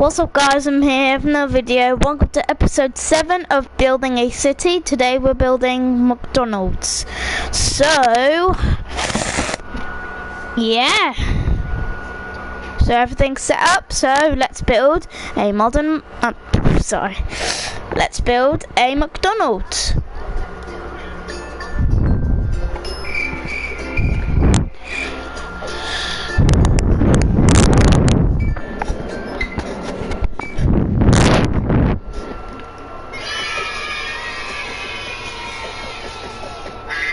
What's up guys, I'm here with another video. Welcome to episode 7 of Building a City. Today we're building McDonald's. So, yeah. So everything's set up, so let's build a let's build a McDonald's.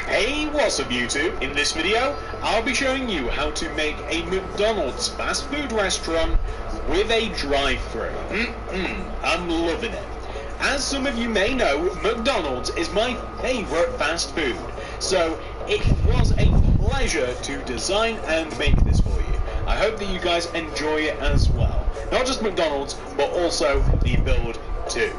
Hey, what's up YouTube? In this video, I'll be showing you how to make a McDonald's fast food restaurant with a drive-thru. I'm loving it. As some of you may know, McDonald's is my favorite fast food. So it was a pleasure to design and make this for you. I hope that you guys enjoy it as well. Not just McDonald's, but also the build too.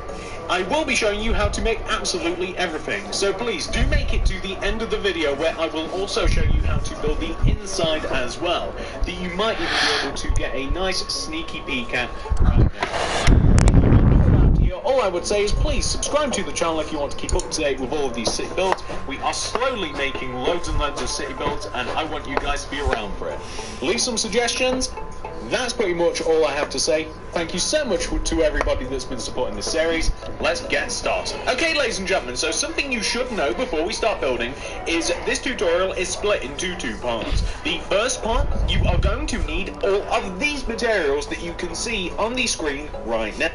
I will be showing you how to make absolutely everything, so please do make it to the end of the video where I will also show you how to build the inside as well, that you might even be able to get a nice sneaky peek at right now. If you're new around here, all I would say is please subscribe to the channel if you want to keep up to date with all of these city builds. We are slowly making loads and loads of city builds and I want you guys to be around for it. Leave some suggestions. That's pretty much all I have to say. Thank you so much to everybody that's been supporting this series. Let's get started. Okay, ladies and gentlemen, so something you should know before we start building is this tutorial is split into 2 parts. The first part, you are going to need all of these materials that you can see on the screen right now.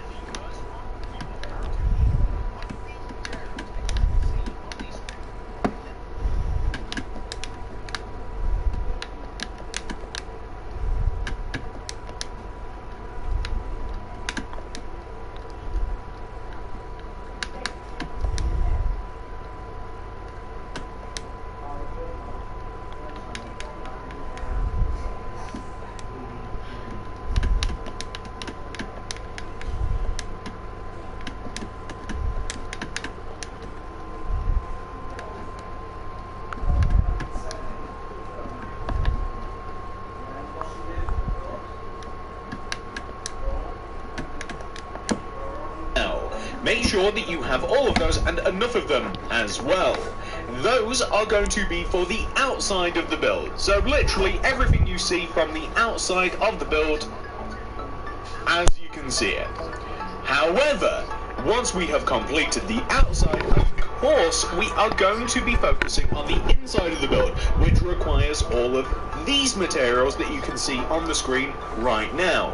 Make sure that you have all of those and enough of them as well. Those are going to be for the outside of the build. So literally everything you see from the outside of the build as you can see it. However, once we have completed the outside, of course, we are going to be focusing on the inside of the build, which requires all of these materials that you can see on the screen right now.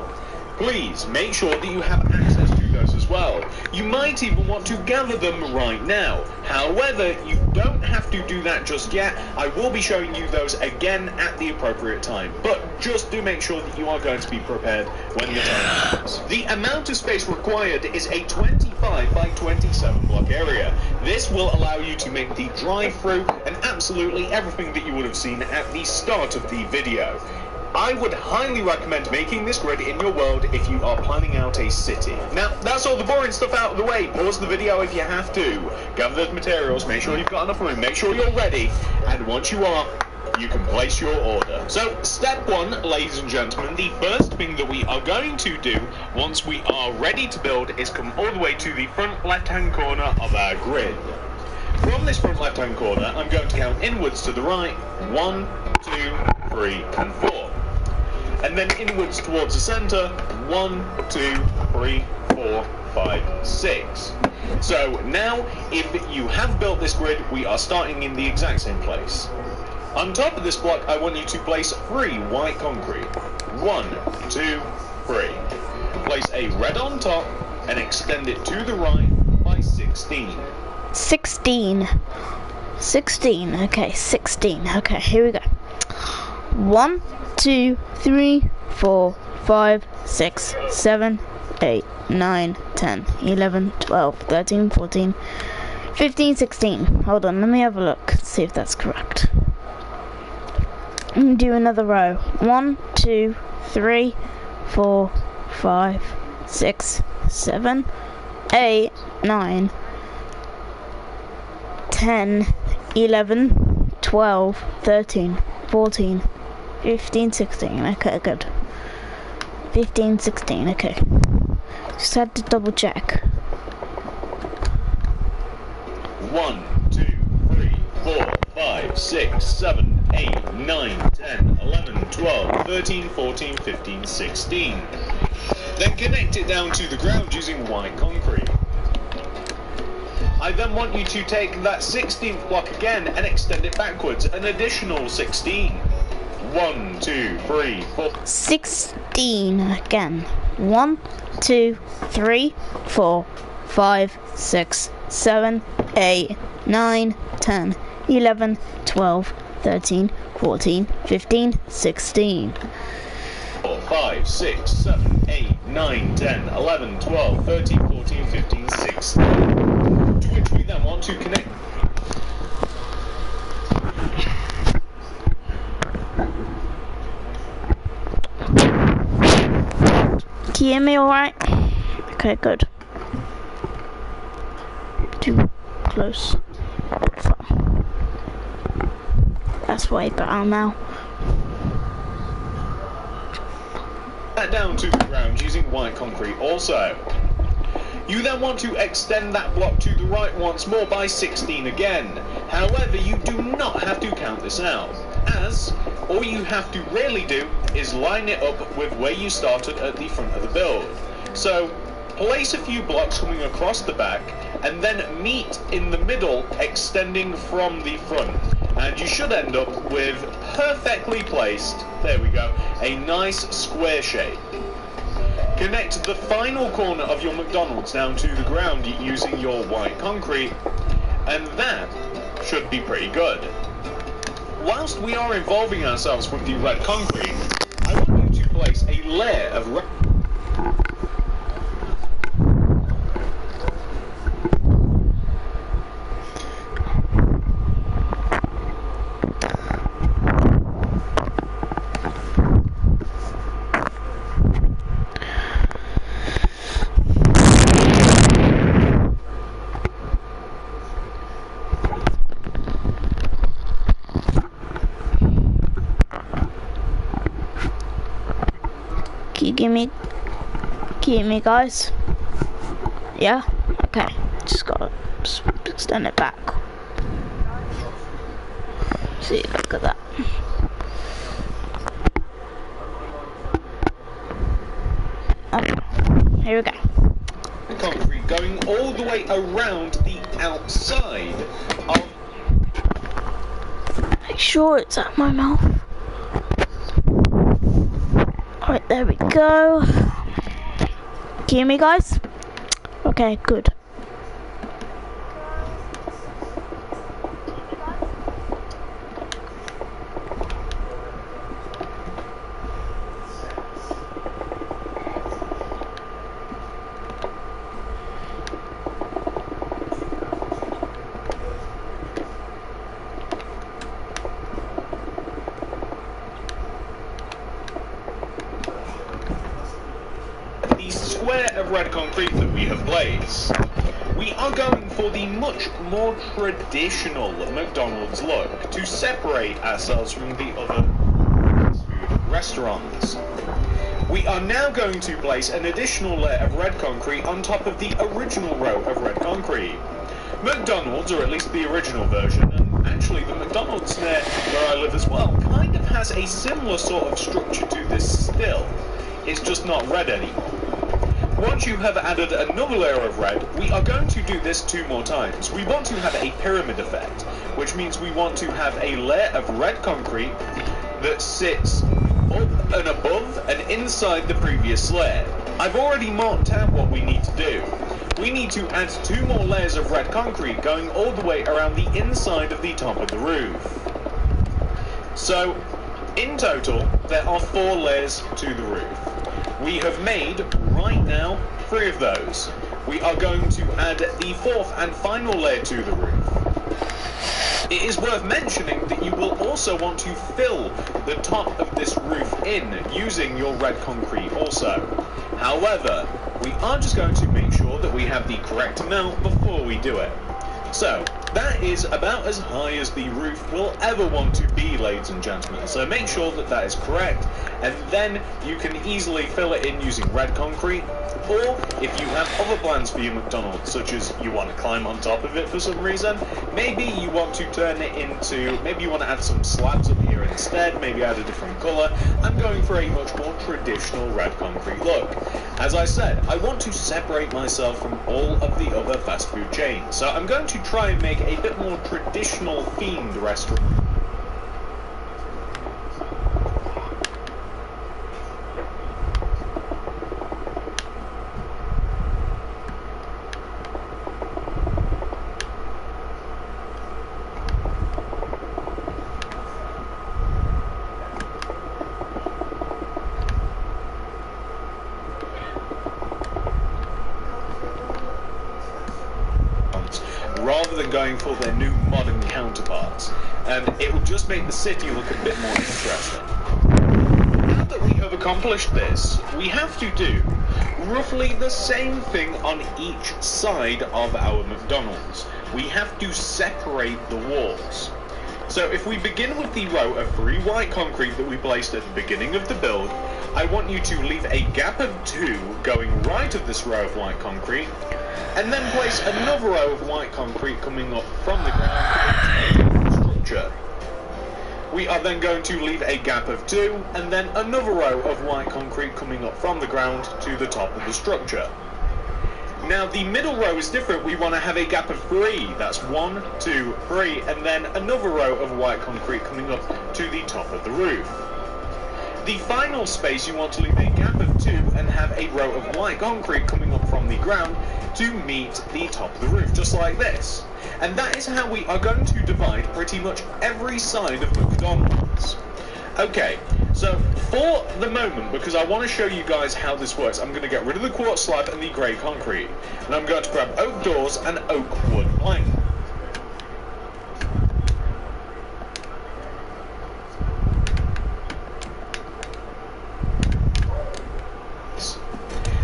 Please make sure that you have access to those as well. You might even want to gather them right now. However, you don't have to do that just yet. I will be showing you those again at the appropriate time. But just do make sure that you are going to be prepared when the time comes. The amount of space required is a 25 by 27 block area. This will allow you to make the drive-thru and absolutely everything that you would have seen at the start of the video. I would highly recommend making this grid in your world if you are planning out a city. Now, that's all the boring stuff out of the way. Pause the video if you have to. Gather those materials, make sure you've got enough room, make sure you're ready, and once you are, you can place your order. So, step 1, ladies and gentlemen, the first thing that we are going to do once we are ready to build is come all the way to the front left-hand corner of our grid. From this front left-hand corner, I'm going to count inwards to the right, 1, 2, 3, and 4. And then inwards towards the center, 1, 2, 3, 4, 5, 6. So now, if you have built this grid, we are starting in the exact same place. On top of this block, I want you to place 3 white concrete. 1, 2, 3. Place a red on top and extend it to the right by 16. 16. Okay, 16. Okay, here we go. 1, 2, 3, 4, 5, 6, 7, 8, 9, 10, 11, 12, 13, 14, 15, 16. Hold on, let me have a look, see if that's correct. And do another row. 1, 2, 3, 4, 5, 6, 7, 8, 9, 10, 11, 12, 13, 14, 15, 16. Okay, good. 15, 16. Okay. Just had to double check. 1, 2, 3, 4, 5, 6, 7, 8, 9, 10, 11, 12, 13, 14, 15, 16. Then connect it down to the ground using white concrete. I then want you to take that 16th block again and extend it backwards an additional 16. 1, 2, 3, 4. 16 again. 1, 2, 3, 4, 5, 6, 7, 8, 9, 10, 11, 12, 13, 14, 15, 16. 4, 5, 6, 7, 8, 9, 10, 11, 12, 13, 14, 15, 16. To which we then want to connect. Can you hear me alright? Okay, good. Too close. That's way better now. That down to the ground using white concrete also. You then want to extend that block to the right once more by 16 again. However, you do not have to count this out, as all you have to really do is line it up with where you started at the front of the build. So, place a few blocks coming across the back, and then meet in the middle, extending from the front. And you should end up with perfectly placed, there we go, a nice square shape. Connect the final corner of your McDonald's down to the ground using your white concrete, and that should be pretty good. Whilst we are involving ourselves with the red concrete, I want you to place a layer of red. Can you hear me guys? Yeah? Okay. Just gotta extend it back. See, look at that. Okay. Here we go. Concrete going all the way around the outside of. Make sure it's at my mouth. Alright, there we go. Can you hear me guys? Okay, good. Of red concrete that we have blazed. We are going for the much more traditional McDonald's look to separate ourselves from the other food restaurants. We are now going to place an additional layer of red concrete on top of the original row of red concrete. McDonald's, or at least the original version, and actually the McDonald's near where I live as well, kind of has a similar sort of structure to this still. It's just not red anymore. Once you have added another layer of red, we are going to do this 2 more times. We want to have a pyramid effect, which means we want to have a layer of red concrete that sits up and above and inside the previous layer. I've already marked out what we need to do. We need to add 2 more layers of red concrete going all the way around the inside of the top of the roof. So, in total, there are 4 layers to the roof. We have made, right now, 3 of those. We are going to add the 4th and final layer to the roof. It is worth mentioning that you will also want to fill the top of this roof in using your red concrete also. However, we are just going to make sure that we have the correct amount before we do it. So, that is about as high as the roof will ever want to be, ladies and gentlemen. So make sure that that is correct, and then you can easily fill it in using red concrete. Or, if you have other plans for your McDonald's, such as you want to climb on top of it for some reason, maybe you want to turn it into, maybe you want to add some slabs up here instead, maybe add a different colour. I'm going for a much more traditional red concrete look. As I said, I want to separate myself from all of the other fast food chains, so I'm going to try and make a bit more traditional themed restaurant. Rather than going for their new modern counterparts, and it will just make the city look a bit more interesting. Now that we have accomplished this, we have to do roughly the same thing on each side of our McDonald's. We have to separate the walls. So if we begin with the row of 3 white concrete that we placed at the beginning of the build, I want you to leave a gap of 2 going right of this row of white concrete, and then place another row of white concrete coming up from the ground to the structure. We are then going to leave a gap of 2, and then another row of white concrete coming up from the ground to the top of the structure. Now the middle row is different. We want to have a gap of 3, that's 1, 2, 3, and then another row of white concrete coming up to the top of the roof. The final space you want to leave a gap of 2 and have a row of white concrete coming up from the ground to meet the top of the roof, just like this. And that is how we are going to divide pretty much every side of McDonald's. Okay, so for the moment, because I want to show you guys how this works, I'm going to get rid of the quartz slab and the grey concrete, and I'm going to grab oak doors and oak wood plank.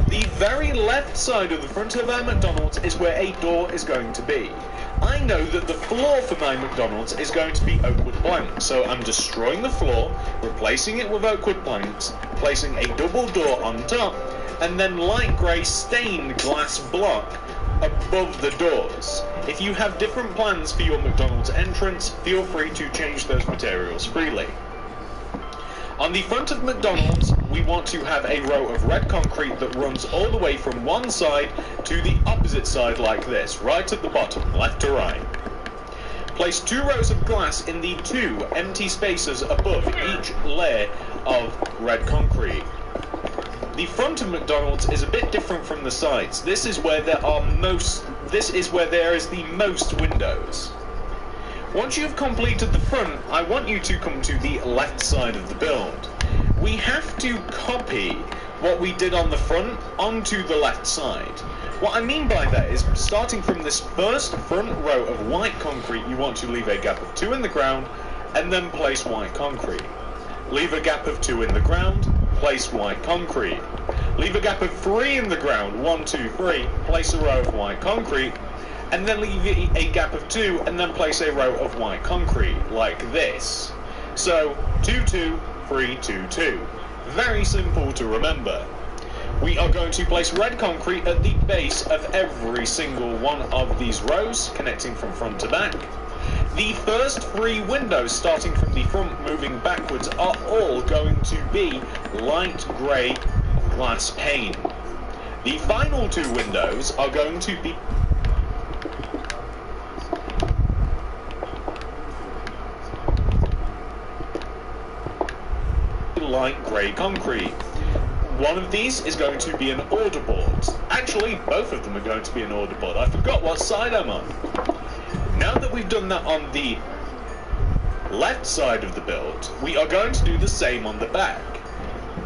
The very left side of the front of our McDonald's is where a door is going to be. I know that the floor for my McDonald's is going to be oak wood planks, so I'm destroying the floor, replacing it with oak wood planks, placing a double door on top, and then light grey stained glass block above the doors. If you have different plans for your McDonald's entrance, feel free to change those materials freely. On the front of McDonald's, we want to have a row of red concrete that runs all the way from one side to the opposite side like this, right at the bottom, left to right. Place 2 rows of glass in the 2 empty spaces above each layer of red concrete. The front of McDonald's is a bit different from the sides. This is where there is the most windows. Once you've completed the front, I want you to come to the left side of the build. We have to copy what we did on the front onto the left side. What I mean by that is, starting from this first front row of white concrete, you want to leave a gap of 2 in the ground, and then place white concrete. Leave a gap of 2 in the ground, place white concrete. Leave a gap of 3 in the ground, 1, 2, 3, place a row of white concrete, and then leave a gap of 2 and then place a row of white concrete, like this. So, 2, 2, 3, 2, 2. Very simple to remember. We are going to place red concrete at the base of every single one of these rows, connecting from front to back. The first 3 windows, starting from the front moving backwards, are all going to be light grey glass pane. The final 2 windows are going to be light grey concrete. One of these is going to be an order board. Actually, both of them are going to be an order board. I forgot what side I'm on. Now that we've done that on the left side of the build, we are going to do the same on the back.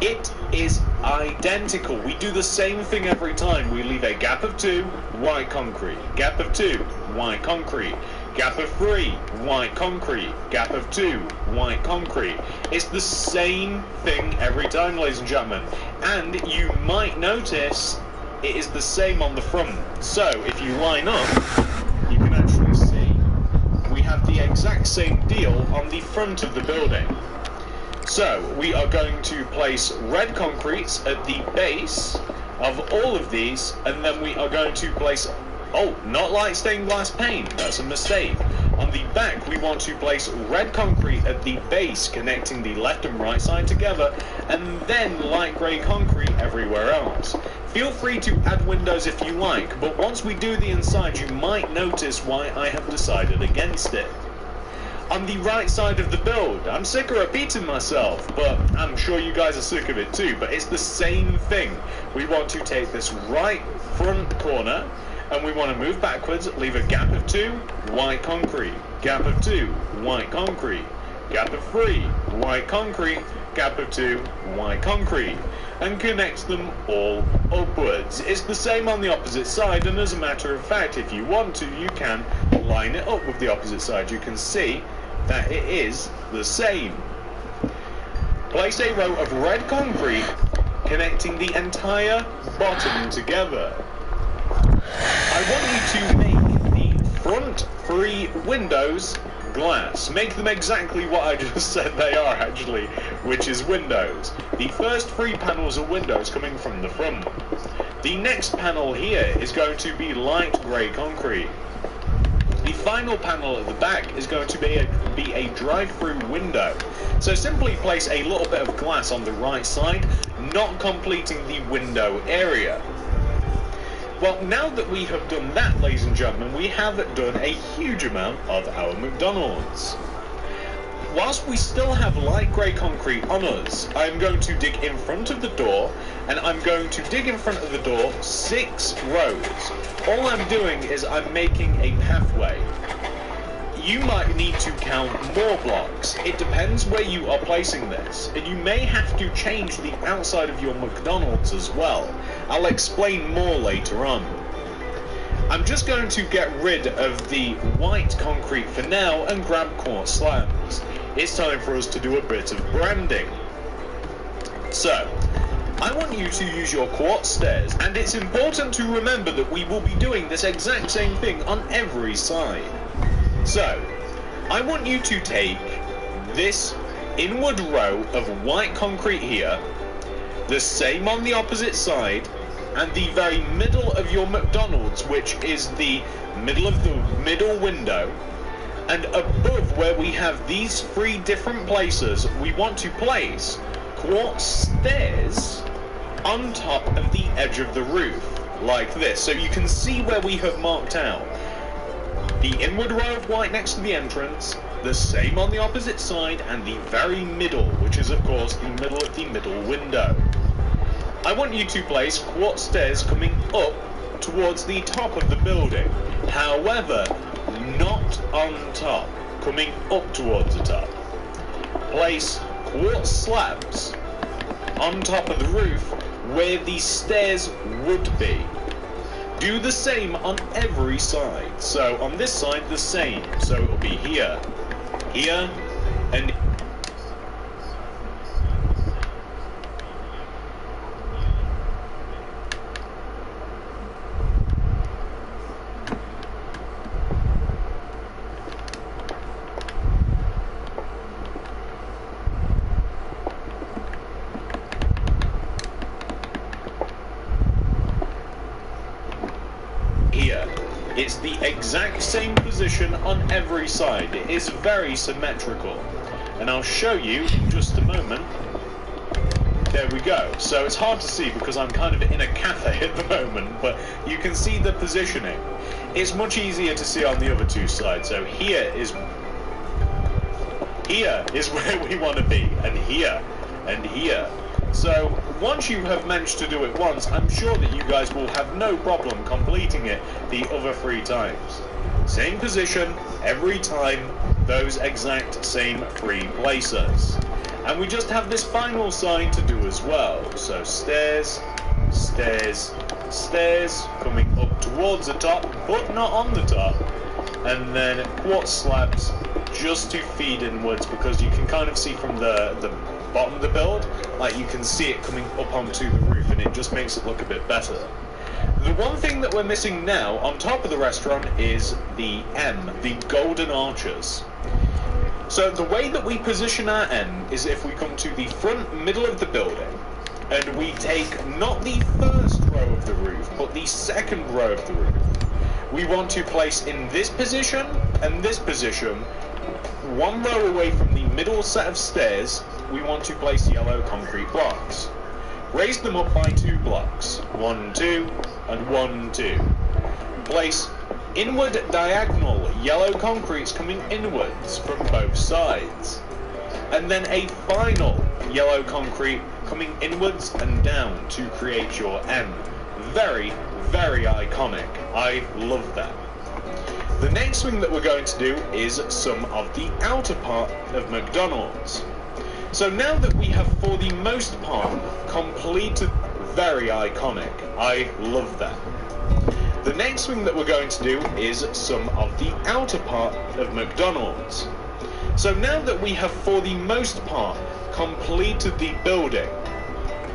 It is identical. We do the same thing every time. We leave a gap of 2, white concrete. Gap of 2, white concrete. Gap of 3, white concrete. Gap of 2, white concrete. It's the same thing every time, ladies and gentlemen. And you might notice it is the same on the front. So, if you line up, you can actually exact same deal on the front of the building. So we are going to place red concrete at the base of all of these, and then we are going to place, oh, not light stained glass paint, that's a mistake. On the back we want to place red concrete at the base connecting the left and right side together, and then light grey concrete everywhere else. Feel free to add windows if you like, but once we do the inside you might notice why I have decided against it. On the right side of the build, I'm sick of repeating myself, but I'm sure you guys are sick of it too, but it's the same thing. We want to take this right front corner, and we want to move backwards, leave a gap of 2, white concrete, gap of 2, white concrete, gap of 3, white concrete, gap of 2, white concrete, and connect them all upwards. It's the same on the opposite side, and as a matter of fact, if you want to, you can line it up with the opposite side. You can see that it is the same. Place a row of red concrete connecting the entire bottom together. I want you to make the front 3 windows glass. Make them exactly what I just said they are actually, which is windows. The first 3 panels are windows coming from the front. The next panel here is going to be light grey concrete. The final panel at the back is going to be a drive-through window. So simply place a little bit of glass on the right side, not completing the window area. Well, now that we have done that, ladies and gentlemen, we have done a huge amount of our McDonald's. Whilst we still have light grey concrete on us, I'm going to dig in front of the door, and I'm going to dig in front of the door 6 rows. All I'm doing is I'm making a pathway. You might need to count more blocks. It depends where you are placing this, and you may have to change the outside of your McDonald's as well. I'll explain more later on. I'm just going to get rid of the white concrete for now and grab quartz slabs. It's time for us to do a bit of branding. So, I want you to use your quartz stairs, and it's important to remember that we will be doing this exact same thing on every side. So, I want you to take this inward row of white concrete here, the same on the opposite side, and the very middle of your McDonald's, which is the middle of the middle window, and above where we have these 3 different places, we want to place quartz stairs on top of the edge of the roof, like this. So you can see where we have marked out the inward row of white next to the entrance, the same on the opposite side, and the very middle, which is of course the middle of the middle window. I want you to place quartz stairs coming up towards the top of the building, however, not on top, coming up towards the top. Place quartz slabs on top of the roof where the stairs would be. Do the same on every side. So on this side the same, so it will be here, here, and here. It's the exact same position on every side. It is very symmetrical. And I'll show you in just a moment. There we go. So it's hard to see because I'm kind of in a cafe at the moment, but you can see the positioning. It's much easier to see on the other 2 sides. So here is where we want to be, and here, and here. So once you have managed to do it once, I'm sure that you guys will have no problem completing it the other 3 times. Same position every time, those exact same 3 places. And we just have this final sign to do as well. So stairs, stairs, stairs, coming up towards the top, but not on the top. And then quartz slabs just to feed inwards, because you can kind of see from the bottom of the build, like you can see it coming up onto the roof, and it just makes it look a bit better. The one thing that we're missing now on top of the restaurant is the M, the golden arches. So the way that we position our M is if we come to the front middle of the building and we take not the first row of the roof but the second row of the roof. We want to place in this position and this position, one row away from the middle set of stairs, we want to place yellow concrete blocks. Raise them up by 2 blocks, 1, 2, and 1, 2. Place inward diagonal yellow concretes coming inwards from both sides. And then a final yellow concrete coming inwards and down to create your M. Very, very iconic. I love that. The next thing that we're going to do is some of the outer part of McDonald's. So now that we have, for the most part, completed, very iconic. I love that. The next thing that we're going to do is some of the outer part of McDonald's. So now that we have, for the most part, completed the building,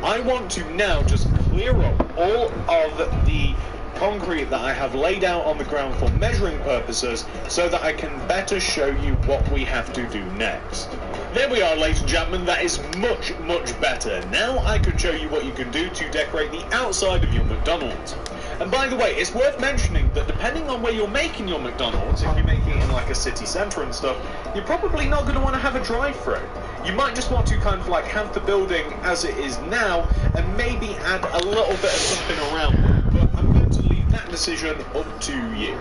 I want to now just clear up all of the concrete that I have laid out on the ground for measuring purposes so that I can better show you what we have to do next. There we are, ladies and gentlemen, that is much, much better. Now I can show you what you can do to decorate the outside of your McDonald's. And by the way, it's worth mentioning that depending on where you're making your McDonald's, if you're making it in like a city centre and stuff, you're probably not going to want to have a drive-through. You might just want to kind of like have the building as it is now and maybe add a little bit of something around it. But I'm going to leave that decision up to you.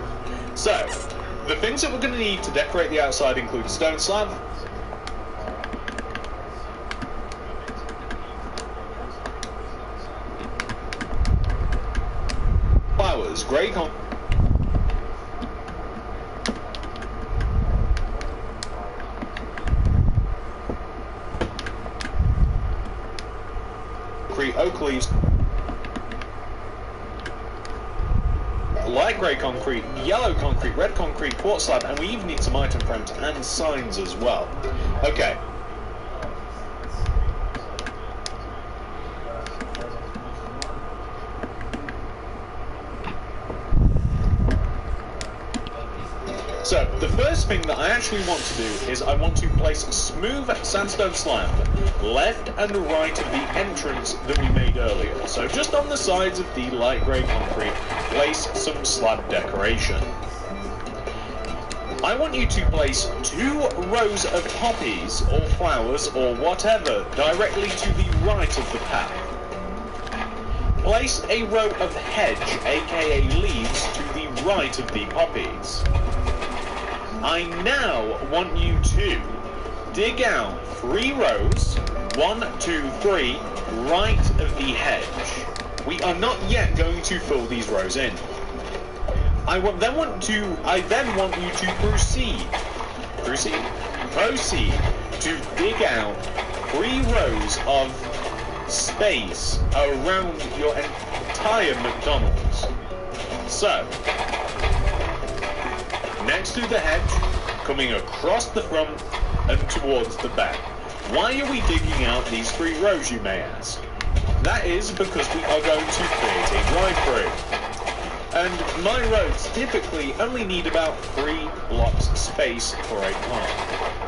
So, the things that we're going to need to decorate the outside include stone slab, flowers, grey concrete, oak leaves, light grey concrete, yellow concrete, red concrete, quartz slab, and we even need some item frames and signs as well. Okay. So, the first thing that I actually want to do is I want to place smooth sandstone slab left and right of the entrance that we made earlier. So just on the sides of the light grey concrete, place some slab decoration. I want you to place 2 rows of poppies or flowers or whatever directly to the right of the path. Place a row of hedge, aka leaves, to the right of the poppies. I now want you to dig out 3 rows, 1, 2, 3, right of the hedge. We are not yet going to fill these rows in. I then want you to proceed to dig out 3 rows of space around your entire McDonald's. So, next to the hedge, coming across the front and towards the back. Why are we digging out these 3 rows, you may ask? That is because we are going to create a drive-through. And my roads typically only need about 3 blocks space for a car.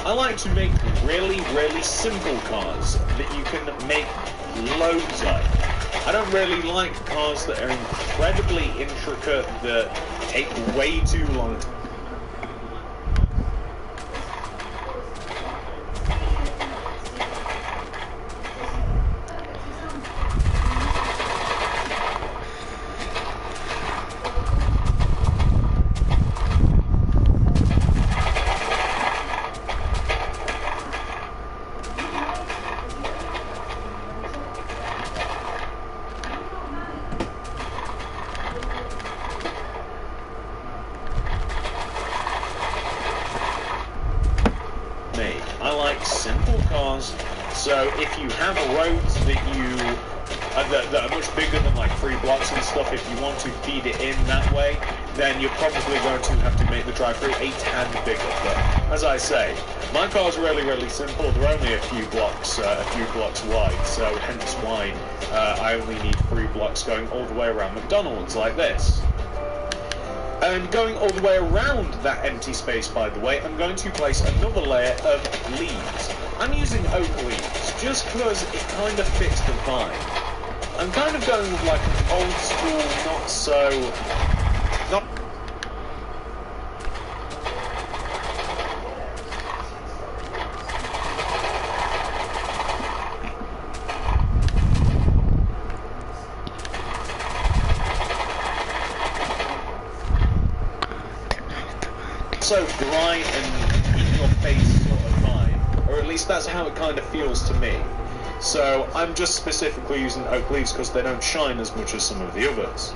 I like to make really, really simple cars that you can make loads of. I don't really like cars that are incredibly intricate, that take way too long to So if you have roads that you that are much bigger than like 3 blocks and stuff. If you want to feed it in that way, then you're probably going to have to make the drive-through a tad bigger. But as I say, my car's really simple. They're only a few blocks wide, so hence why I only need 3 blocks going all the way around McDonald's like this. And going all the way around that empty space, by the way, I'm going to place another layer of leaves. I'm using oak leaves just because it kind of fits the vibe. I'm kind of going with like an old school, not so dry and in your face sort of vibe, or at least that's how it kind of feels to me. So I'm just specifically using oak leaves because they don't shine as much as some of the others.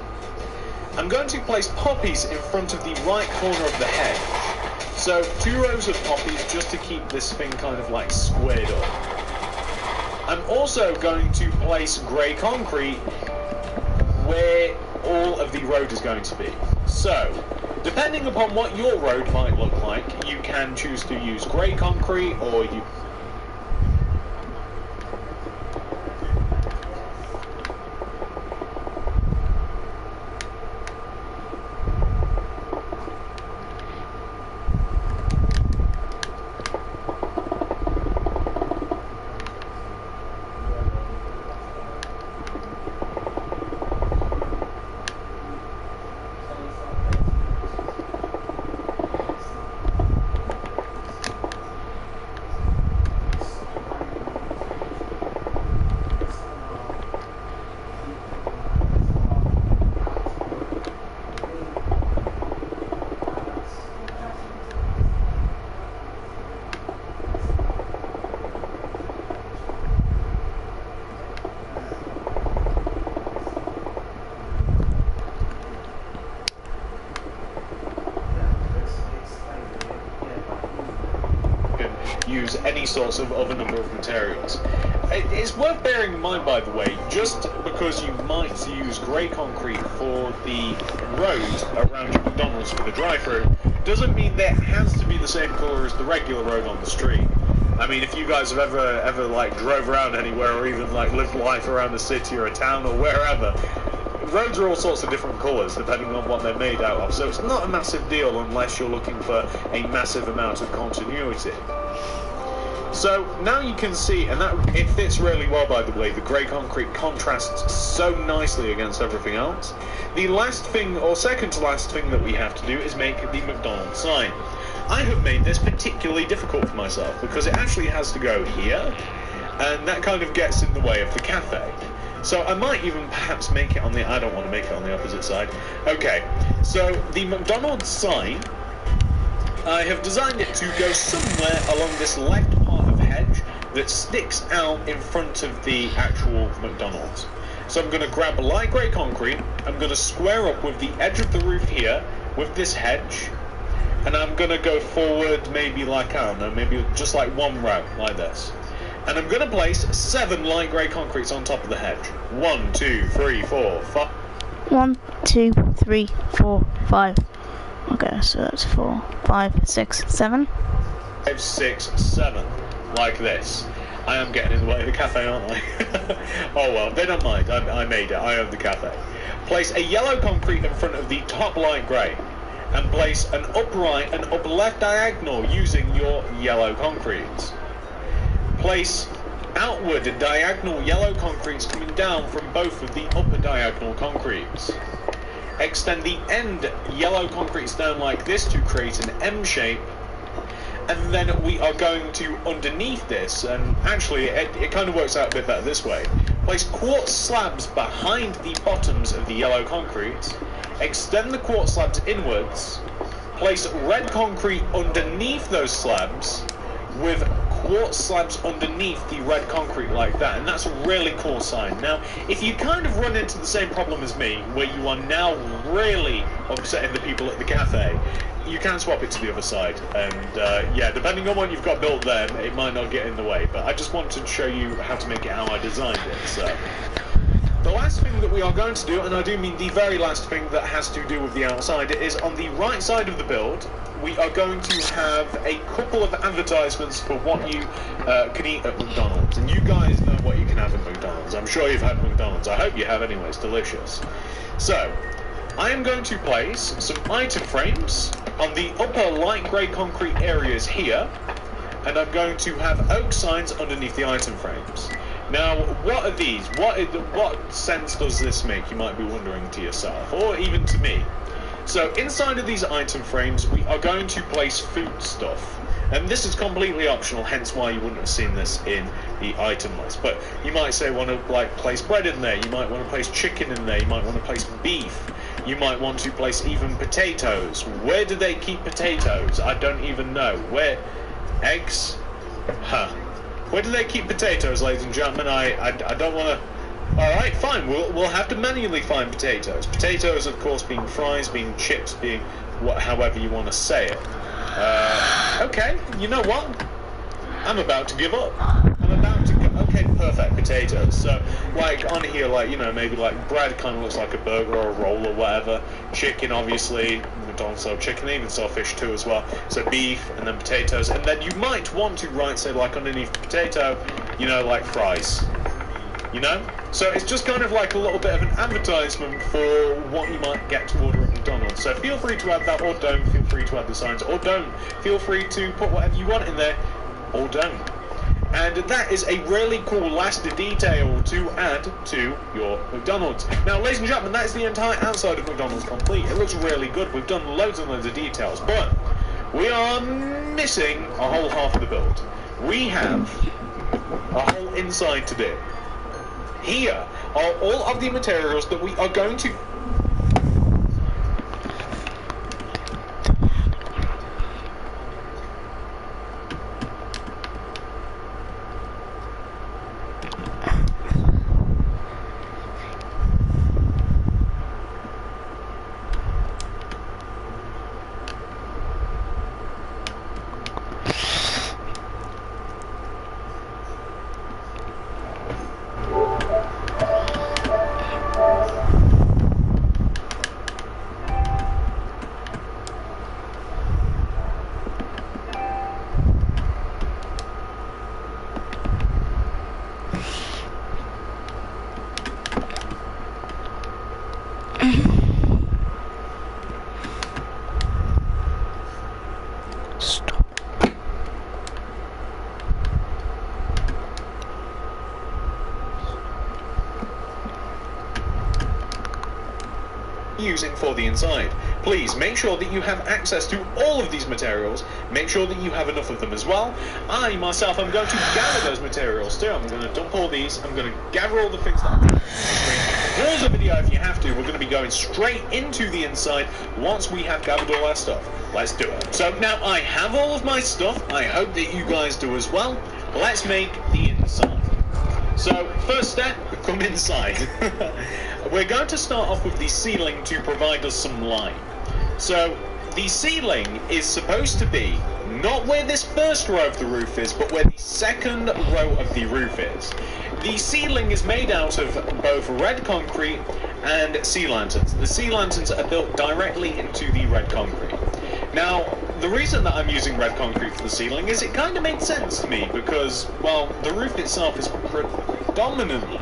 I'm going to place poppies in front of the right corner of the hedge. So 2 rows of poppies just to keep this thing kind of like squared up. I'm also going to place grey concrete where all of the road is going to be. So, depending upon what your road might look like, you can choose to use grey concrete, or you... use any sorts of other number of materials. It's worth bearing in mind, by the way, just because you might use grey concrete for the road around your McDonald's for the drive-through, doesn't mean that it has to be the same colour as the regular road on the street. I mean, if you guys have ever like drove around anywhere, or even like lived life around a city or a town or wherever, roads are all sorts of different colours depending on what they're made out of, so it's not a massive deal unless you're looking for a massive amount of continuity. So now you can see, and that it fits really well, by the way. The grey concrete contrasts so nicely against everything else. The last thing, or second to last thing that we have to do is make the McDonald's sign. I have made this particularly difficult for myself because it actually has to go here, and that kind of gets in the way of the cafe. So I might even perhaps make it on the... I don't want to make it on the opposite side. Okay, so the McDonald's sign, I have designed it to go somewhere along this left part of hedge that sticks out in front of the actual McDonald's. So I'm going to grab a light grey concrete, I'm going to square up with the edge of the roof here with this hedge, and I'm going to go forward maybe like, I don't know, maybe just like 1 row like this. And I'm going to place 7 light grey concretes on top of the hedge. 1, 2, 3, 4, 5. 1, 2, 3, 4, 5. Okay, so that's 4, 5, 6, 7. 5, 6, 7. Like this. I am getting in the way of the cafe, aren't I? Oh well, they don't mind. I made it. I own the cafe. Place a yellow concrete in front of the top light grey. And place an upright and up left diagonal using your yellow concretes. Place outward diagonal yellow concretes coming down from both of the upper diagonal concretes. Extend the end yellow concretes down like this to create an M shape, and then we are going to, underneath this, and actually it kind of works out a bit better this way, place quartz slabs behind the bottoms of the yellow concrete, extend the quartz slabs inwards, place red concrete underneath those slabs, with quartz slabs underneath the red concrete like that, and that's a really cool sign. Now, if you kind of run into the same problem as me, where you are now really upsetting the people at the cafe, you can swap it to the other side, and yeah, depending on what you've got built there, it might not get in the way, but I just wanted to show you how to make it how I designed it, so... the last thing that we are going to do, and I do mean the very last thing that has to do with the outside, is on the right side of the build, we are going to have a couple of advertisements for what you can eat at McDonald's. And you guys know what you can have at McDonald's. I'm sure you've had McDonald's. I hope you have anyway. It's delicious. So, I am going to place some item frames on the upper light grey concrete areas here, and I'm going to have oak signs underneath the item frames. Now, what are these? What sense does this make, you might be wondering to yourself, or even to me. So, inside of these item frames, we are going to place food stuff. And this is completely optional, hence why you wouldn't have seen this in the item list. But you might say want to like place bread in there, you might want to place chicken in there, you might want to place beef, you might want to place even potatoes. Where do they keep potatoes? I don't even know. Where? Eggs? Huh. Where do they keep potatoes, ladies and gentlemen? I don't want to... Alright, fine, we'll have to manually find potatoes. Potatoes, of course, being fries, being chips, being however you want to say it. Okay, you know what? I'm about to give up. I'm about to go... Okay, perfect, potatoes. So, like, on here, like, you know, maybe, like, bread kind of looks like a burger or a roll or whatever. Chicken, obviously. McDonald's sell chicken, they even sell fish too as well. So beef, and then potatoes. And then you might want to write, say, like, underneath the potato, you know, like, fries. You know? So it's just kind of like a little bit of an advertisement for what you might get to order at McDonald's. So feel free to add that, or don't. Feel free to add the signs, or don't. Feel free to put whatever you want in there, or don't. And that is a really cool last detail to add to your McDonald's. Now, ladies and gentlemen, that is the entire outside of McDonald's complete. It looks really good. We've done loads and loads of details, but we are missing a whole half of the build. We have a whole inside to do. Here are all of the materials that we are going to... using for the inside. Please make sure that you have access to all of these materials. Make sure that you have enough of them as well. I myself am going to gather those materials too. I'm going to dump all these. I'm going to gather all the things that I'm doing on the screen. Pause the video if you have to. We're going to be going straight into the inside once we have gathered all our stuff. Let's do it. So now I have all of my stuff. I hope that you guys do as well. Let's make the inside. So first step, come inside. We're going to start off with the ceiling to provide us some light. So the ceiling is supposed to be not where this first row of the roof is, but where the second row of the roof is. The ceiling is made out of both red concrete and sea lanterns. The sea lanterns are built directly into the red concrete. Now, the reason that I'm using red concrete for the ceiling is it kind of makes sense to me because, well, the roof itself is predominantly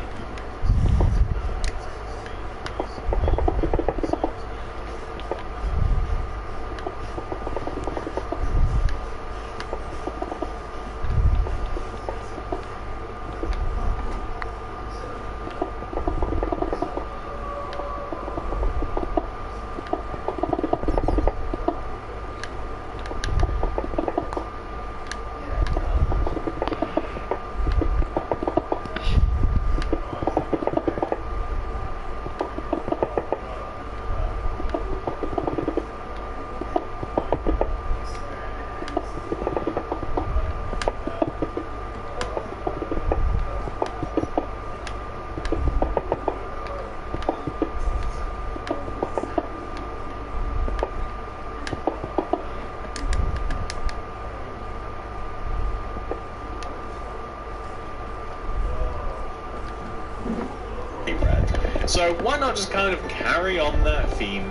So why not just kind of carry on that theme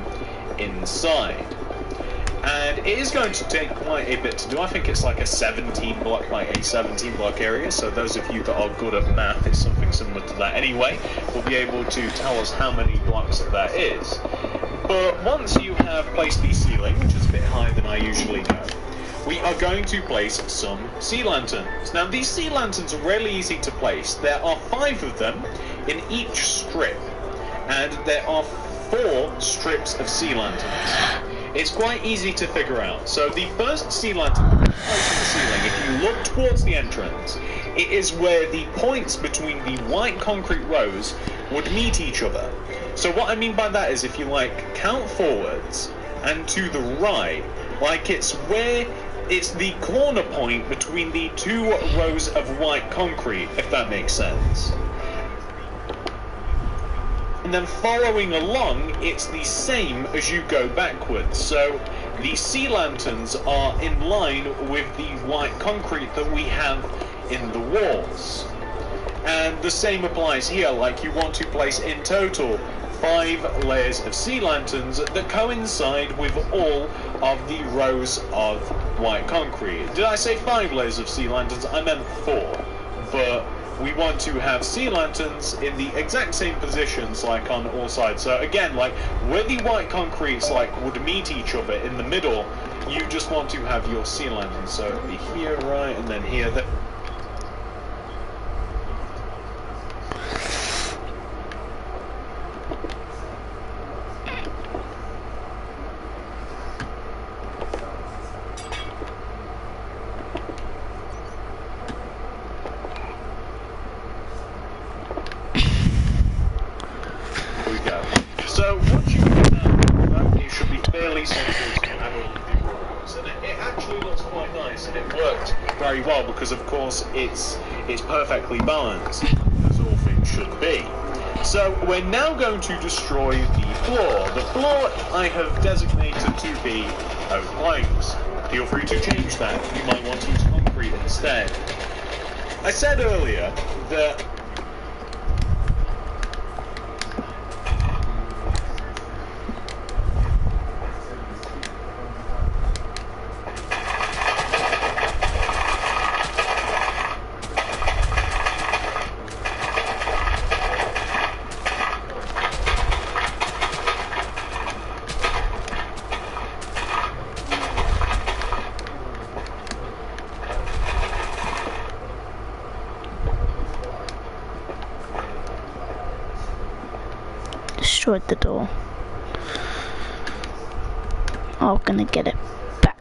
inside? And it is going to take quite a bit to do. I think it's like a 17 block area. So those of you that are good at math, it's something similar to that anyway, will be able to tell us how many blocks that is. But once you have placed the ceiling, which is a bit higher than I usually go, we are going to place some sea lanterns. Now these sea lanterns are really easy to place. There are 5 of them in each strip, and there are 4 strips of sea lanterns. It's quite easy to figure out. So the first sea lantern placed in the ceiling, if you look towards the entrance, it is where the points between the white concrete rows would meet each other. So what I mean by that is if you like count forwards and to the right, like it's the corner point between the 2 rows of white concrete, if that makes sense. And then following along, it's the same as you go backwards. So the sea lanterns are in line with the white concrete that we have in the walls. And the same applies here, like you want to place in total 5 layers of sea lanterns that coincide with all of the rows of white concrete. Did I say 5 layers of sea lanterns? I meant 4. But we want to have sea lanterns in the exact same positions like on all sides. So again, like where the white concretes like would meet each other in the middle, you just want to have your sea lanterns. So it'll be here, right, and then here. So once you get that, it should be fairly simple to add all of the rows, and it actually looks quite nice, and it worked very well because of course it's perfectly balanced, as all things should be. So we're now going to destroy the floor. The floor I have designated to be oak planks. Feel free to change that. You might want to use concrete instead. I said earlier that destroyed the door. I'm gonna get it back.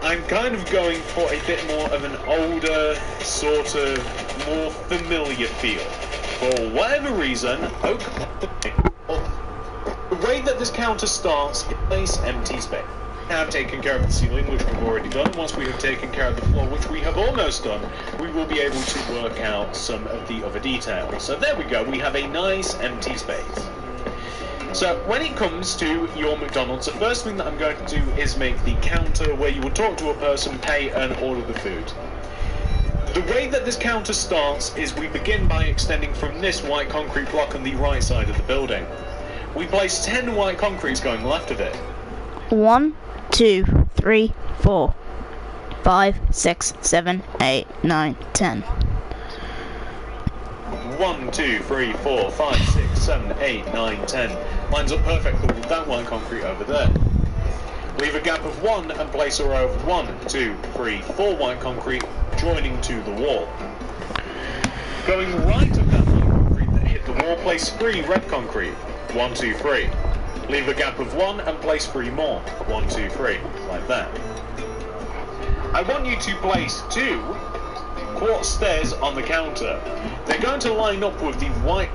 I'm kind of going for a bit more of an older, sort of more familiar feel. For whatever reason, the way that this counter starts is place empty space. We have taken care of the ceiling, which we've already done. Once we have taken care of the floor, which we have almost done, we will be able to work out some of the other details. So there we go, we have a nice empty space. So when it comes to your McDonald's, the first thing that I'm going to do is make the counter where you will talk to a person, pay, and order the food. The way that this counter starts is we begin by extending from this white concrete block on the right side of the building. We place 10 white concretes going left of it. 1, 2, 3, 4, 5, 6, 7, 8, 9, 10. 1, 2, 3, 4, 5, 6, 7, 8, 9, 10. Lines up perfectly with that white concrete over there. Leave a gap of 1 and place a row of 1, 2, 3, 4 white concrete joining to the wall. Going right of that white concrete that hit the wall, place 3 red concrete. 1, 2, 3. Leave a gap of 1 and place 3 more. 1, 2, 3. Like that. I want you to place 2 quartz stairs on the counter. They're going to line up with the white.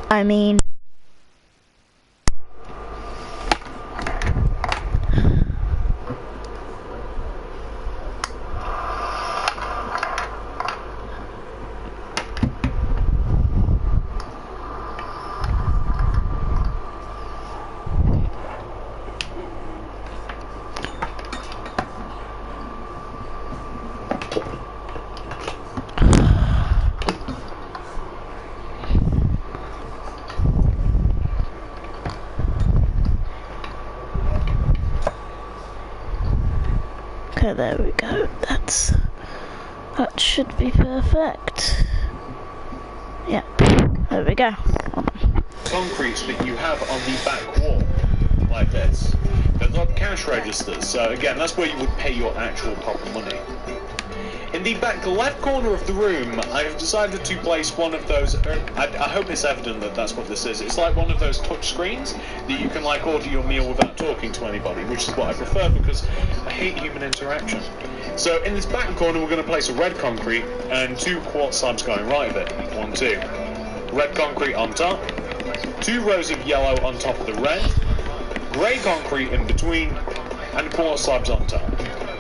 I mean, okay, there we go. That should be perfect. Yeah, there we go. Concretes that you have on the back wall, like this. They're not cash registers, so again, that's where you would pay your actual proper money. In the back left corner of the room, I have decided to place one of those. I hope it's evident that that's what this is. It's like one of those touch screens that you can like order your meal without talking to anybody, which is what I prefer because I hate human interaction. So in this back corner, we're going to place a red concrete and 2 quartz slabs going right of it. 1, 2. Red concrete on top. 2 rows of yellow on top of the red. Grey concrete in between, and quartz slabs on top.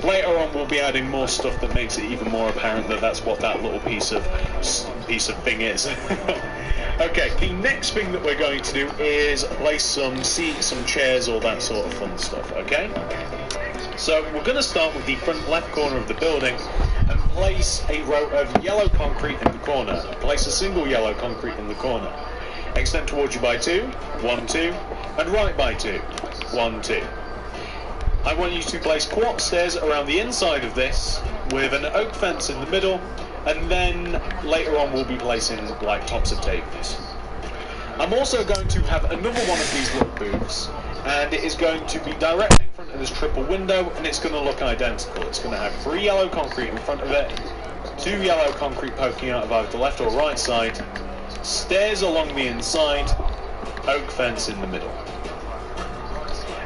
Later on, we'll be adding more stuff that makes it even more apparent that that's what that little piece of thing is. Okay, the next thing that we're going to do is place some seats, some chairs, all that sort of fun stuff, okay? So we're going to start with the front left corner of the building and place a row of yellow concrete in the corner. Place a single yellow concrete in the corner. Extend towards you by 2, 1, 2, and right by 2, 1, 2. I want you to place quartz stairs around the inside of this with an oak fence in the middle, and then later on we'll be placing like tops of tables. I'm also going to have another one of these little booths, and it is going to be directly in front of this triple window, and it's going to look identical. It's going to have 3 yellow concrete in front of it, 2 yellow concrete poking out of either the left or right side, stairs along the inside, oak fence in the middle.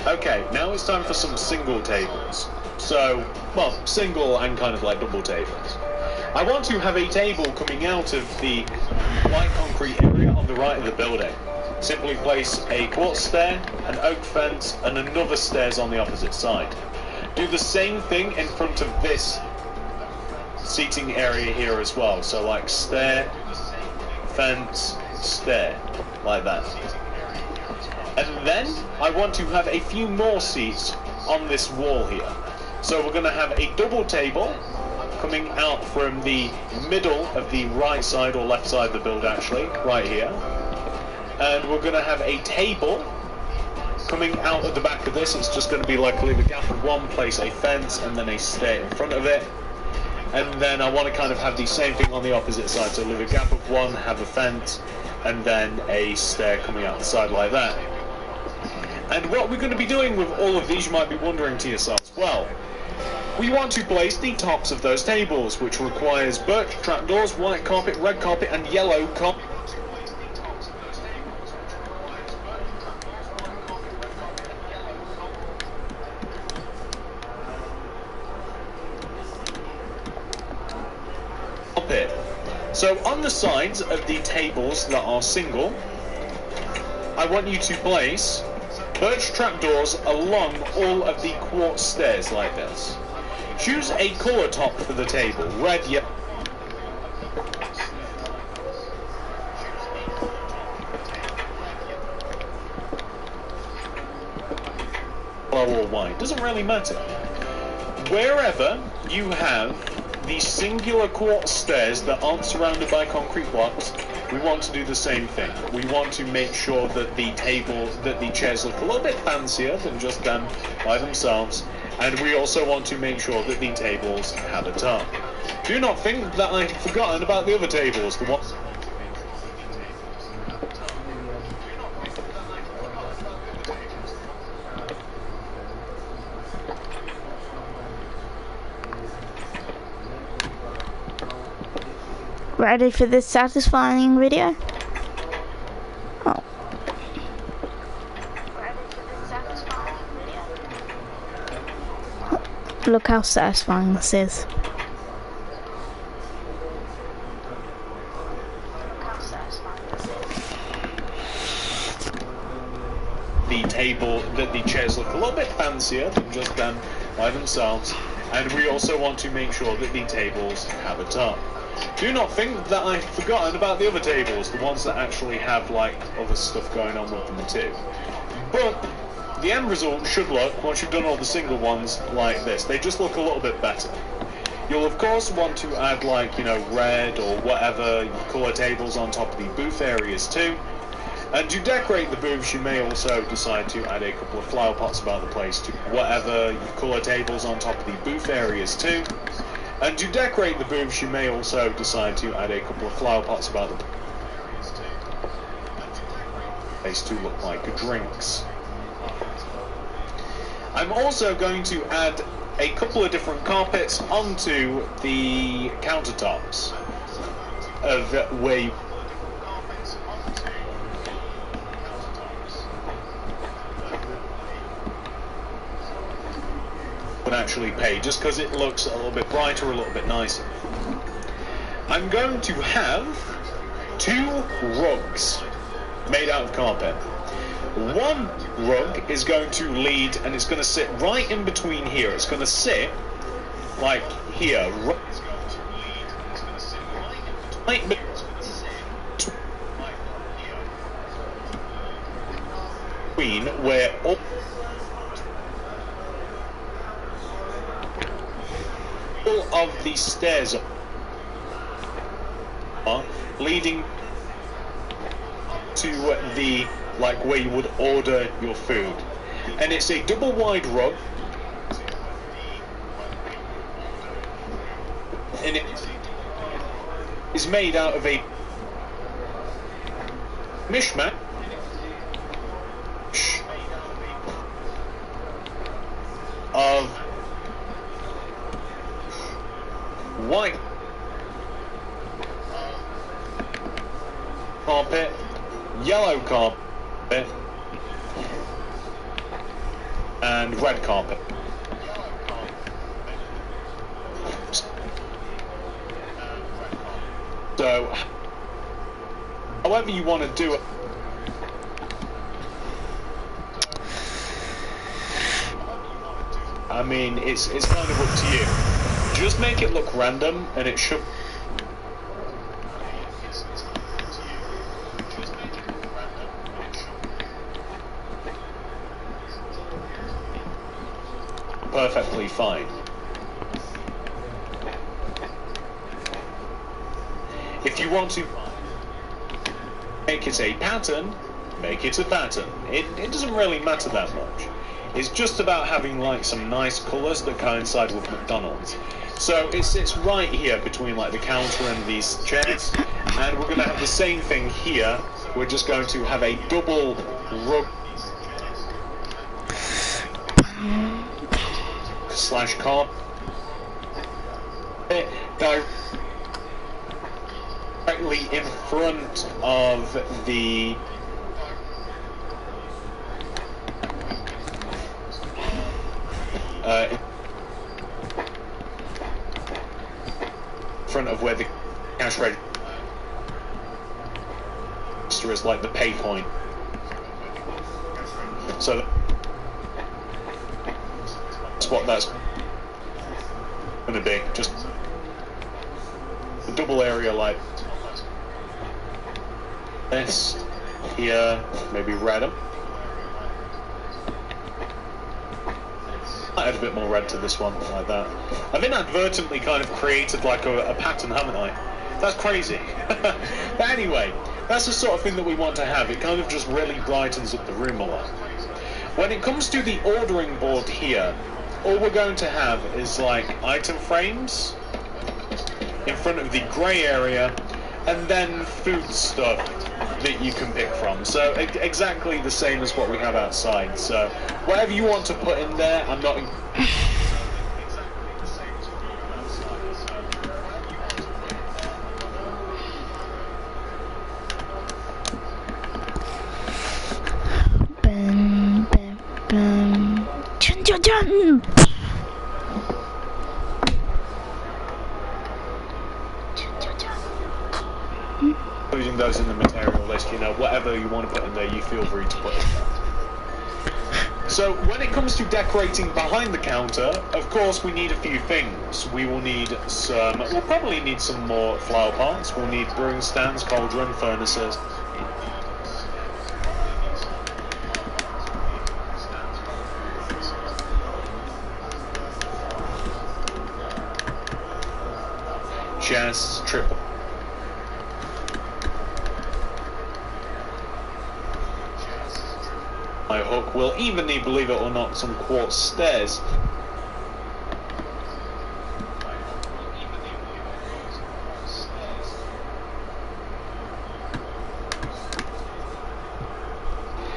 Okay, now it's time for some single tables. So, well, single and kind of like double tables. I want to have a table coming out of the white concrete area on the right of the building. Simply place a quartz stair, an oak fence, and another stairs on the opposite side. Do the same thing in front of this seating area here as well. So like stair, fence, stair, like that. And then I want to have a few more seats on this wall here. So we're going to have a double table coming out from the middle of the right side or left side of the build actually, right here. And we're going to have a table coming out of the back of this, it's just going to be like leave a gap of 1, place a fence, and then a stair in front of it. And then I want to kind of have the same thing on the opposite side, so leave a gap of 1, have a fence, and then a stair coming out the side like that. And what we're going to be doing with all of these, you might be wondering to yourselves, well, we want to place the tops of those tables, which requires birch trapdoors, white carpet, red carpet, and yellow carpet. So on the sides of the tables that are single, I want you to place birch trapdoors along all of the quartz stairs like this. Choose a colour top for the table, red, yellow, or white, doesn't really matter. Wherever you have the singular quartz stairs that aren't surrounded by concrete blocks, we want to do the same thing. We want to make sure that the chairs look a little bit fancier than just them by themselves, and we also want to make sure that the tables have a top. Do not think that I've forgotten about the other tables. Ready for this satisfying video? Oh. Look how satisfying this is. The table, that the chairs look a little bit fancier than just them by themselves, and we also want to make sure that the tables have a top. Do not think that I've forgotten about the other tables, the ones that actually have like other stuff going on with them too. But the end result should look, once you've done all the single ones, like this. They just look a little bit better. You'll of course want to add like, you know, red or whatever colour tables on top of the booth areas too. And to decorate the booths, you may also decide to add a couple of flower pots about the place to whatever colour tables on top of the booth areas too. And to decorate the booths, you may also decide to add a couple of flower pots about the place to look like drinks. I'm also going to add a couple of different carpets onto the countertops of where you would actually pay, just because it looks a little bit brighter, a little bit nicer. I'm going to have 2 rugs made out of carpet. One rug is going to lead, and it's going to sit right in between here. It's going to sit like here, right between where all of these stairs are leading to the, like, where you would order your food. And it's a double wide rug, and it is made out of a mishmash of white carpet, yellow carpet, and red carpet. So, however you want to do it. I mean, it's kind of up to you. Just make it look random, and it should. Perfectly fine. If you want to make it a pattern, make it a pattern. It doesn't really matter that much. It's just about having like some nice colours that coincide with McDonald's. So it sits right here between like the counter and these chairs, and we're going to have the same thing here. We're just going to have a double rug slash carpet directly in front of the front of where the cash register is, like the pay point. So that's what that's going to be. Just a double area like this here, maybe red them. I add a bit more red to this one, like that. I've inadvertently kind of created like a pattern, haven't I? That's crazy. But anyway, that's the sort of thing that we want to have. It kind of just really brightens up the room a lot. When it comes to the ordering board here, all we're going to have is like item frames in front of the grey area, and then food stuff that you can pick from. So exactly the same as what we have outside. So whatever you want to put in there, I'm not including those in the material list. You know, whatever you want to put in there, you feel free to put in. So when it comes to decorating behind the counter, of course we need a few things. We'll probably need some more flower pots. We'll need brewing stands, cauldron, furnaces. Chests, triple. My hook will even need, believe it or not, some quartz stairs.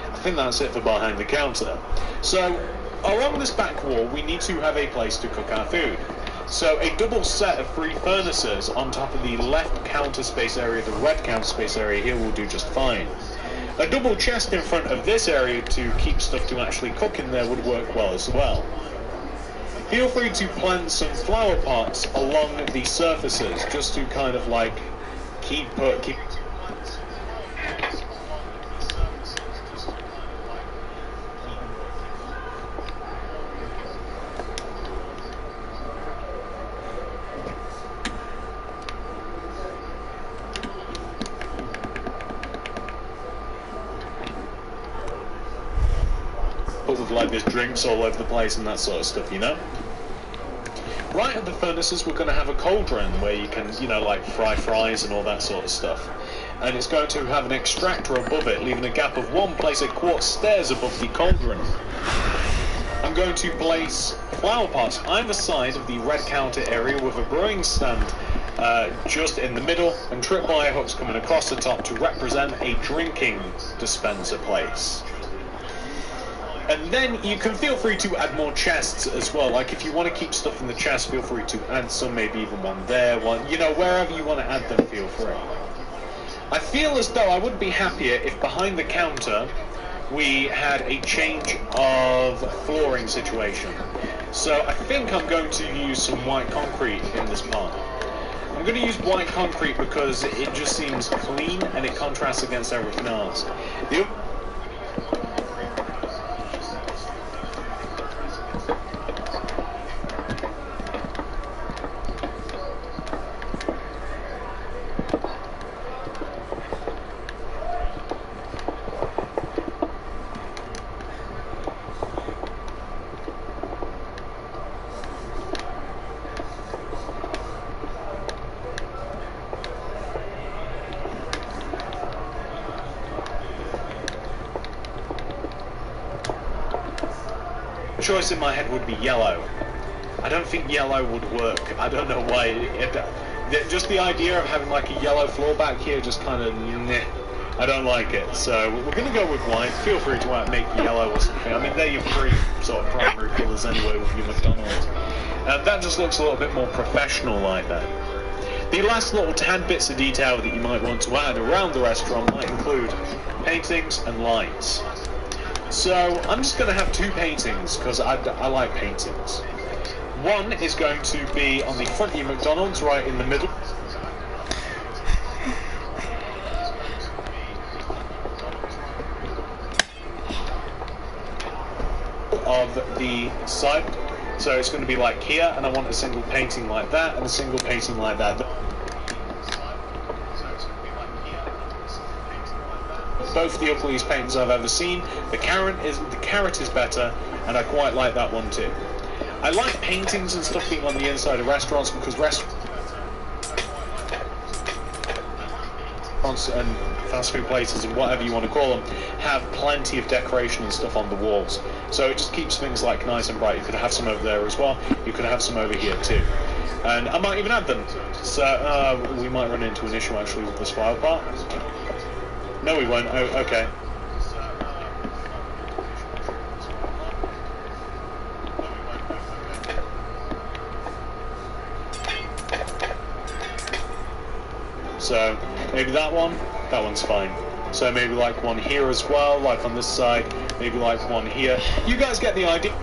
I think that's it for behind the counter. So along this back wall we need to have a place to cook our food. So a double set of 3 furnaces on top of the left counter space area, the red counter space area here will do just fine. A double chest in front of this area to keep stuff to actually cook in there would work well as well. Feel free to plant some flower pots along the surfaces just to kind of like keep with like there's drinks all over the place and that sort of stuff, you know? Right at the furnaces we're going to have a cauldron where you can, you know, like fry fries and all that sort of stuff. And it's going to have an extractor above it, leaving a gap of 1. Place a quartz stairs above the cauldron. I'm going to place flower pots either side of the red counter area with a brewing stand just in the middle, and tripwire hooks coming across the top to represent a drinking dispenser place. And then you can feel free to add more chests as well. Like if you want to keep stuff in the chest, feel free to add some, maybe even one there, one, you know, wherever you want to add them, feel free. I feel as though I would be happier if behind the counter we had a change of flooring situation. So I think I'm going to use some white concrete in this part. I'm going to use white concrete because it just seems clean and it contrasts against everything else. choice in my head would be yellow. I don't think yellow would work. I don't know why. Just the idea of having like a yellow floor back here just kind of, I don't like it. So we're going to go with white. Feel free to make yellow or something. I mean, they're your three sort of primary colours anyway with your McDonald's. That just looks a little bit more professional like that. The last little tad bits of detail that you might want to add around the restaurant might include paintings and lights. So I'm just going to have two paintings because I like paintings. One is going to be on the front of your McDonald's, right in the middle. Of the side. So it's going to be like here, and I want a single painting like that, and a single painting like that. Both the ugliest paintings I've ever seen. The carrot is better, and I quite like that one too. I like paintings and stuff being on the inside of restaurants because restaurants and fast food places and whatever you want to call them have plenty of decoration and stuff on the walls. So it just keeps things like nice and bright. You could have some over there as well. You could have some over here too. And I might even add them. So we might run into an issue actually with this file part. No, we won't. Oh, okay. So maybe that one's fine. So maybe like one here as well, like on this side, maybe like one here. You guys get the idea.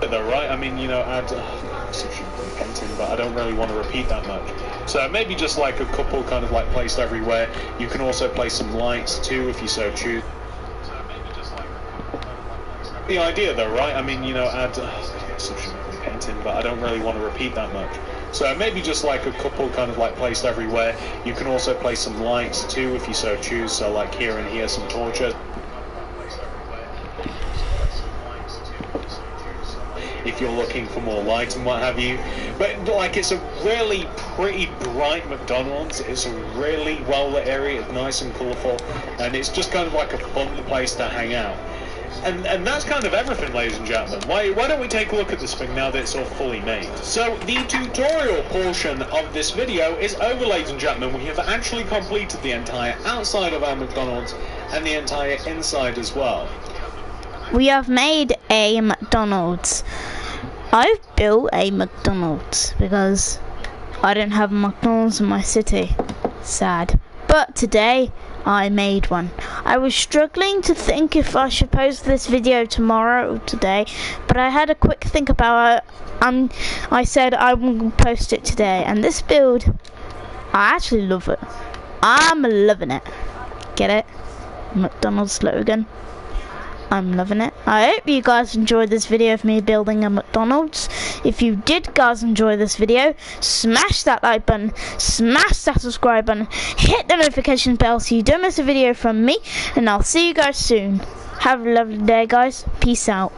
Though, right? I mean, you know, add painting, but I don't really want to repeat that much. So maybe just like a couple kind of like placed everywhere. You can also place some lights too if you so choose. The idea though, right? I mean, you know, add painting, but I don't really want to repeat that much. So maybe just like a couple kind of like placed everywhere. You can also place some lights too if you so choose. So like here and here, some torches. If you're looking for more light and what have you. But like, it's a really pretty bright McDonald's. It's a really well lit area. It's nice and colourful, and it's just kind of like a fun place to hang out. And that's kind of everything, ladies and gentlemen. Why don't we take a look at this thing now that it's all fully made? So the tutorial portion of this video is over, ladies and gentlemen. We have actually completed the entire outside of our McDonald's and the entire inside as well. We have made a McDonald's. I've built a McDonald's because I didn't have a McDonald's in my city. Sad. But today I made one. I was struggling to think if I should post this video tomorrow or today, but I had a quick think about it. I said I will post it today, and this build, I actually love it. I'm loving it. Get it? McDonald's slogan. I'm loving it. I hope you guys enjoyed this video of me building a McDonald's. If you did guys enjoy this video, smash that like button, smash that subscribe button, hit the notification bell so you don't miss a video from me, and I'll see you guys soon. Have a lovely day guys. Peace out.